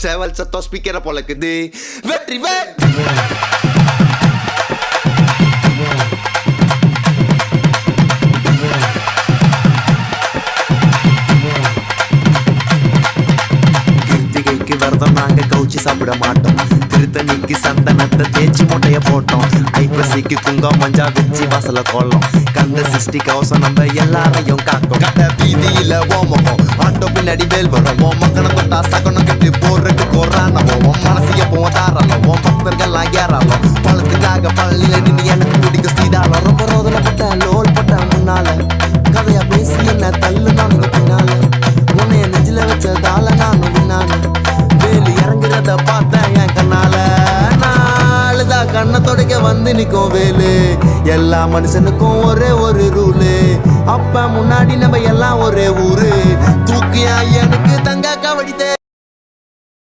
சேவல் சத்தம் ஸ்பீக்கரை பொழக்குது. வெற்றி வேல் கிருத்திகைக்கு விரதம் நாங்க கவுச்சி சாப்பிட மாட்டோம். திருத்தணிக்கு சந்தனத்தை தேய்ச்சி மூட்டைய போட்டோம். ஐப்பசிக்கு குங்கம் மஞ்சா வச்சு வாசல கோலம். கந்த சிருஷ்டி கவசம் நம்ம எல்லாரையும் காக்கும். கட்ட வீதியில ஓமகம் ஆட்டோ பின்னாடி வேல் வரும். ஓ மக்கனை தொட்டா சகனம் கட்டி போறதுக்கு கோரானவோ. உன் மனசிய போதாரலம் உன் பக்தர்கள்லாம் ஏறாலும். பழத்துக்காக பள்ளியில நின்று எனக்கு பிடிக்க சீதாலம். ரொம்ப ரோதனைப்பட்ட லோல் பட்ட முன்னால கதையா பேசி என்ன தள்ளு நானுங்க பின்னால. உன்னைய நெஞ்சில வச்சதால நானும் பின்னால. வேலு இறங்குறத பார்த்தேன் என் கண்ணால. நாளுதான் கண்ணை தொடக்க வந்து நிற்கும் வேலு. எல்லா மனுஷனுக்கும் ஒரே ஒரு ரூலு. அப்ப முன்னாடி நம்ம எல்லாம் ஒரே ஊரு. தூக்கியா எனக்கு